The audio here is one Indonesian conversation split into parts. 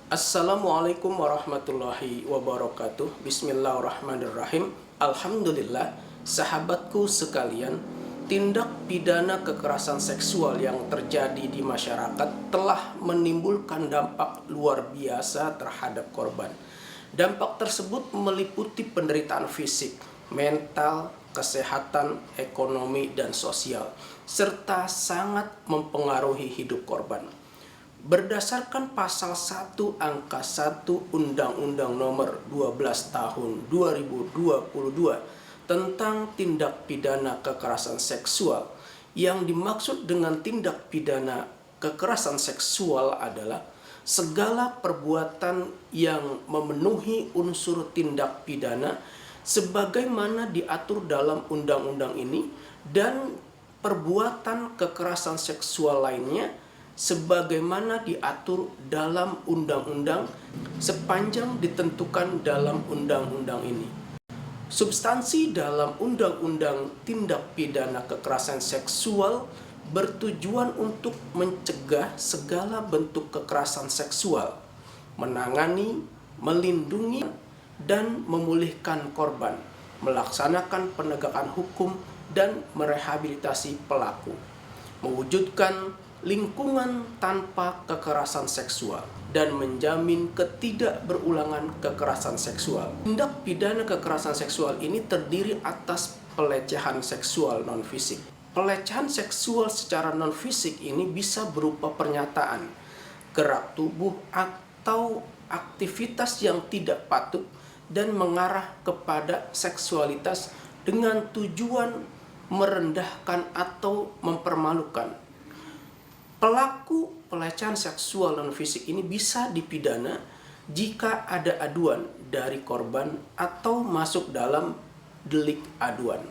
Assalamualaikum warahmatullahi wabarakatuh. Bismillahirrahmanirrahim. Alhamdulillah, sahabatku sekalian, tindak pidana kekerasan seksual yang terjadi di masyarakat telah menimbulkan dampak luar biasa terhadap korban. Dampak tersebut meliputi penderitaan fisik, mental, kesehatan, ekonomi, dan sosial, serta sangat mempengaruhi hidup korban. Berdasarkan pasal 1 angka 1 Undang-Undang Nomor 12 Tahun 2022 tentang tindak pidana kekerasan seksual, yang dimaksud dengan tindak pidana kekerasan seksual adalah segala perbuatan yang memenuhi unsur tindak pidana sebagaimana diatur dalam undang-undang ini dan perbuatan kekerasan seksual lainnya sebagaimana diatur dalam undang-undang sepanjang ditentukan dalam undang-undang ini. Substansi dalam undang-undang tindak pidana kekerasan seksual bertujuan untuk mencegah segala bentuk kekerasan seksual, menangani, melindungi, dan memulihkan korban, melaksanakan penegakan hukum, dan merehabilitasi pelaku, mewujudkan lingkungan tanpa kekerasan seksual, dan menjamin ketidakberulangan kekerasan seksual. Tindak pidana kekerasan seksual ini terdiri atas pelecehan seksual non-fisik. Pelecehan seksual secara non-fisik ini bisa berupa pernyataan, gerak tubuh, atau aktivitas yang tidak patut dan mengarah kepada seksualitas dengan tujuan merendahkan atau mempermalukan. Pelaku pelecehan seksual non-fisik ini bisa dipidana jika ada aduan dari korban atau masuk dalam delik aduan.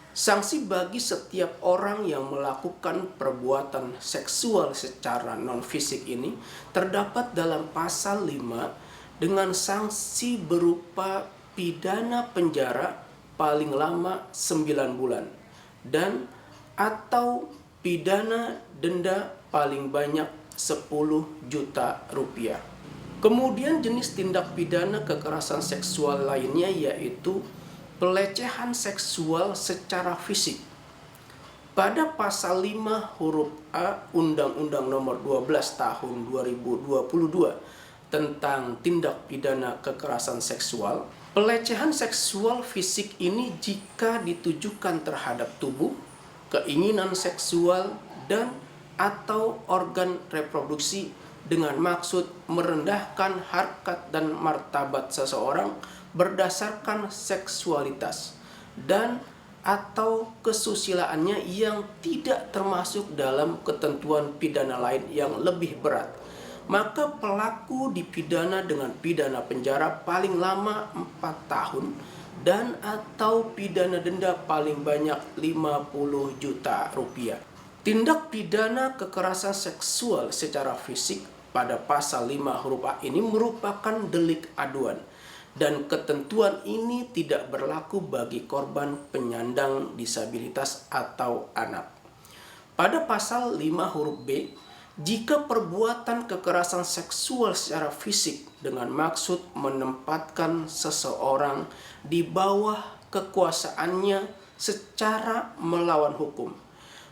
Sanksi bagi setiap orang yang melakukan perbuatan seksual secara non-fisik ini terdapat dalam pasal 5 dengan sanksi berupa pidana penjara paling lama 9 bulan dan atau pidana denda paling banyak 10 juta rupiah. Kemudian jenis tindak pidana kekerasan seksual lainnya yaitu pelecehan seksual secara fisik. Pada pasal 5 huruf A Undang-Undang Nomor 12 Tahun 2022 tentang tindak pidana kekerasan seksual, pelecehan seksual fisik ini jika ditujukan terhadap tubuh, keinginan seksual, dan atau organ reproduksi dengan maksud merendahkan harkat dan martabat seseorang berdasarkan seksualitas dan atau kesusilaannya yang tidak termasuk dalam ketentuan pidana lain yang lebih berat, maka pelaku dipidana dengan pidana penjara paling lama 4 tahun dan atau pidana denda paling banyak 50 juta rupiah. Tindak pidana kekerasan seksual secara fisik pada pasal 5 huruf A ini merupakan delik aduan, dan ketentuan ini tidak berlaku bagi korban penyandang disabilitas atau anak. Pada pasal 5 huruf B, jika perbuatan kekerasan seksual secara fisik dengan maksud menempatkan seseorang di bawah kekuasaannya secara melawan hukum,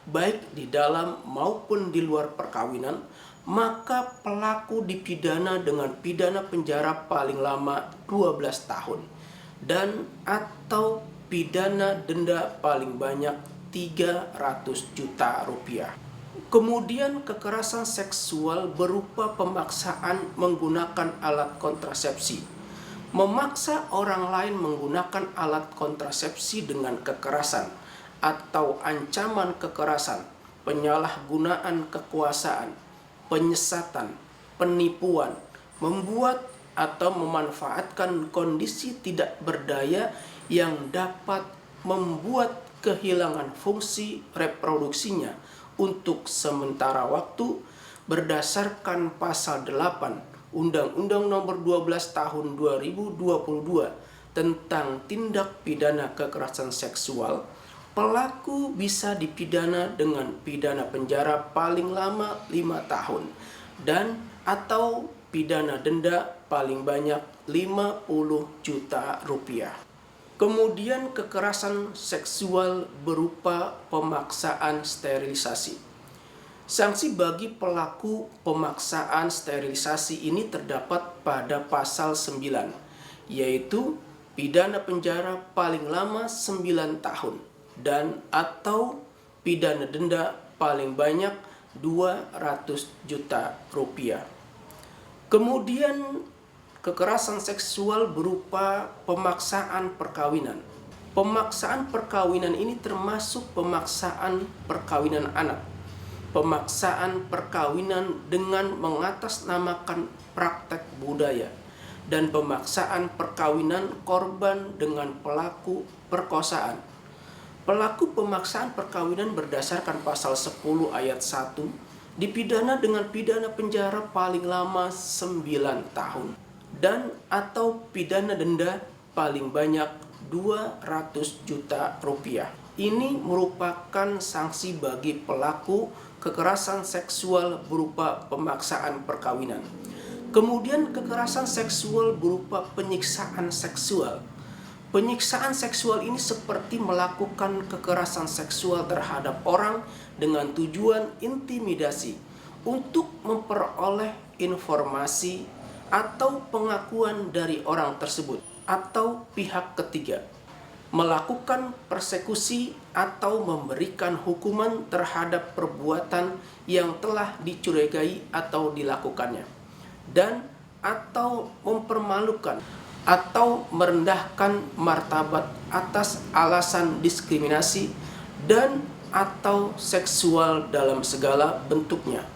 baik di dalam maupun di luar perkawinan, maka pelaku dipidana dengan pidana penjara paling lama 12 tahun dan atau pidana denda paling banyak 300 juta rupiah. Kemudian kekerasan seksual berupa pemaksaan menggunakan alat kontrasepsi. Memaksa orang lain menggunakan alat kontrasepsi dengan kekerasan atau ancaman kekerasan, penyalahgunaan kekuasaan, penyesatan, penipuan, membuat atau memanfaatkan kondisi tidak berdaya yang dapat membuat kehilangan fungsi reproduksinya untuk sementara waktu berdasarkan pasal 8 Undang-Undang Nomor 12 Tahun 2022 tentang tindak pidana kekerasan seksual, pelaku bisa dipidana dengan pidana penjara paling lama 5 tahun dan atau pidana denda paling banyak 50 juta rupiah. Kemudian kekerasan seksual berupa pemaksaan sterilisasi. Sanksi bagi pelaku pemaksaan sterilisasi ini terdapat pada pasal 9, yaitu pidana penjara paling lama 9 tahun dan atau pidana denda paling banyak 200 juta rupiah. Kemudian kekerasan seksual berupa pemaksaan perkawinan. Pemaksaan perkawinan ini termasuk pemaksaan perkawinan anak, pemaksaan perkawinan dengan mengatasnamakan praktek budaya, dan pemaksaan perkawinan korban dengan pelaku perkosaan. Pelaku pemaksaan perkawinan berdasarkan pasal 10 ayat 1 dipidana dengan pidana penjara paling lama 9 tahun dan atau pidana denda paling banyak 200 juta rupiah. Ini merupakan sanksi bagi pelaku kekerasan seksual berupa pemaksaan perkawinan. Kemudian kekerasan seksual berupa penyiksaan seksual. Penyiksaan seksual ini seperti melakukan kekerasan seksual terhadap orang dengan tujuan intimidasi untuk memperoleh informasi atau pengakuan dari orang tersebut atau pihak ketiga, melakukan persekusi atau memberikan hukuman terhadap perbuatan yang telah dicurigai atau dilakukannya, dan atau mempermalukan atau merendahkan martabat atas alasan diskriminasi dan atau seksual dalam segala bentuknya.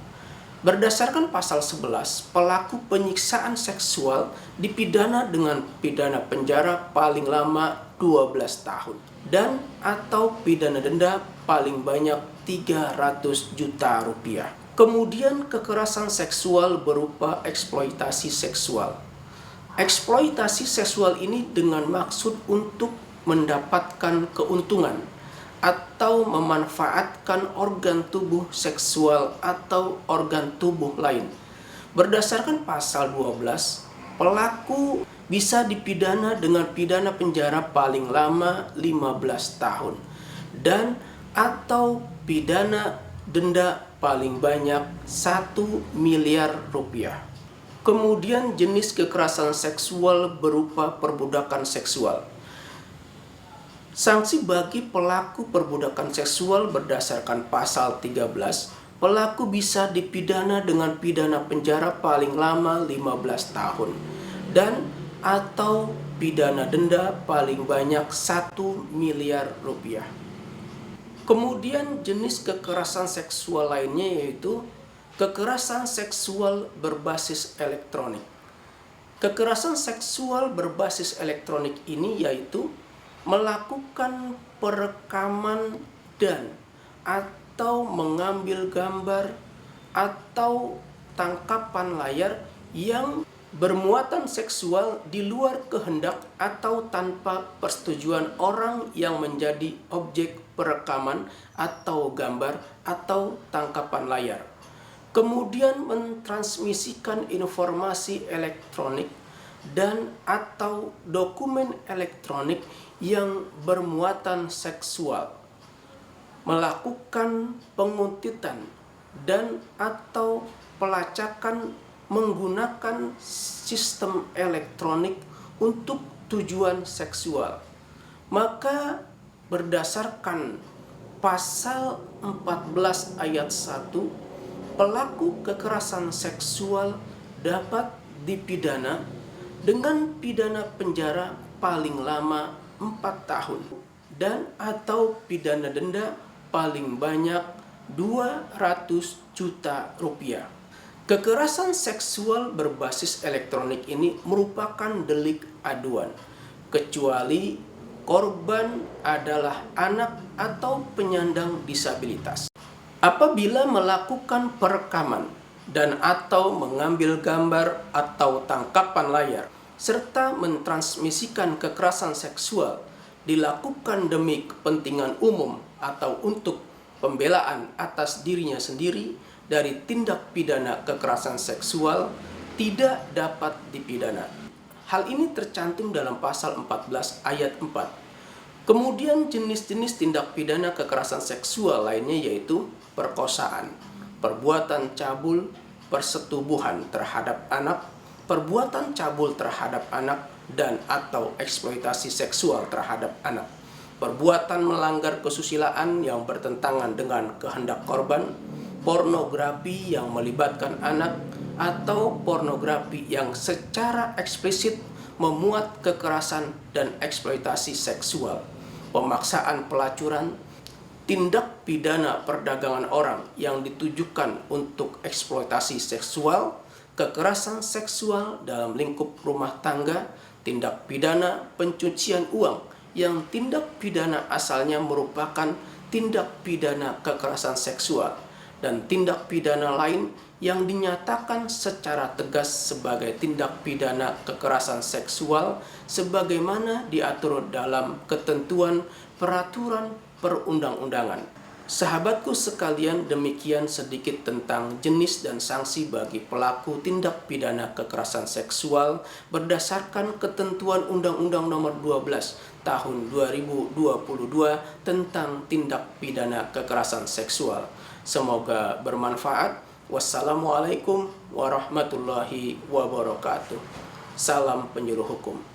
Berdasarkan pasal 11, pelaku penyiksaan seksual dipidana dengan pidana penjara paling lama 12 tahun dan atau pidana denda paling banyak 300 juta rupiah. Kemudian kekerasan seksual berupa eksploitasi seksual. Eksploitasi seksual ini dengan maksud untuk mendapatkan keuntungan atau memanfaatkan organ tubuh seksual atau organ tubuh lain. Berdasarkan pasal 12, pelaku bisa dipidana dengan pidana penjara paling lama 15 tahun dan atau pidana denda paling banyak 1 miliar rupiah. Kemudian jenis kekerasan seksual berupa perbudakan seksual. Sanksi bagi pelaku perbudakan seksual berdasarkan pasal 13, pelaku bisa dipidana dengan pidana penjara paling lama 15 tahun dan atau pidana denda paling banyak 1 miliar rupiah. Kemudian jenis kekerasan seksual lainnya yaitu kekerasan seksual berbasis elektronik. Kekerasan seksual berbasis elektronik ini yaitu melakukan perekaman dan atau mengambil gambar atau tangkapan layar yang bermuatan seksual di luar kehendak atau tanpa persetujuan orang yang menjadi objek perekaman atau gambar atau tangkapan layar. Kemudian mentransmisikan informasi elektronik dan atau dokumen elektronik yang bermuatan seksual, melakukan penguntitan dan atau pelacakan menggunakan sistem elektronik untuk tujuan seksual. Maka berdasarkan pasal 14 ayat 1, pelaku kekerasan seksual dapat dipidana dengan pidana penjara paling lama 4 tahun dan atau pidana denda paling banyak 200 juta rupiah. Kekerasan seksual berbasis elektronik ini merupakan delik aduan, kecuali korban adalah anak atau penyandang disabilitas. Apabila melakukan perekaman dan atau mengambil gambar atau tangkapan layar serta mentransmisikan kekerasan seksual dilakukan demi kepentingan umum atau untuk pembelaan atas dirinya sendiri dari tindak pidana kekerasan seksual, tidak dapat dipidana. Hal ini tercantum dalam pasal 14 ayat 4. Kemudian jenis-jenis tindak pidana kekerasan seksual lainnya yaitu perkosaan, perbuatan cabul, persetubuhan terhadap anak, perbuatan cabul terhadap anak, dan atau eksploitasi seksual terhadap anak, perbuatan melanggar kesusilaan yang bertentangan dengan kehendak korban, pornografi yang melibatkan anak, atau pornografi yang secara eksplisit memuat kekerasan dan eksploitasi seksual, pemaksaan pelacuran, tindak pidana perdagangan orang yang ditujukan untuk eksploitasi seksual, kekerasan seksual dalam lingkup rumah tangga, tindak pidana pencucian uang yang tindak pidana asalnya merupakan tindak pidana kekerasan seksual, dan tindak pidana lain yang dinyatakan secara tegas sebagai tindak pidana kekerasan seksual sebagaimana diatur dalam ketentuan peraturan perundang-undangan. Sahabatku sekalian, demikian sedikit tentang jenis dan sanksi bagi pelaku tindak pidana kekerasan seksual berdasarkan ketentuan Undang-Undang Nomor 12 Tahun 2022 tentang tindak pidana kekerasan seksual. Semoga bermanfaat. Wassalamualaikum warahmatullahi wabarakatuh. Salam penyuluh hukum.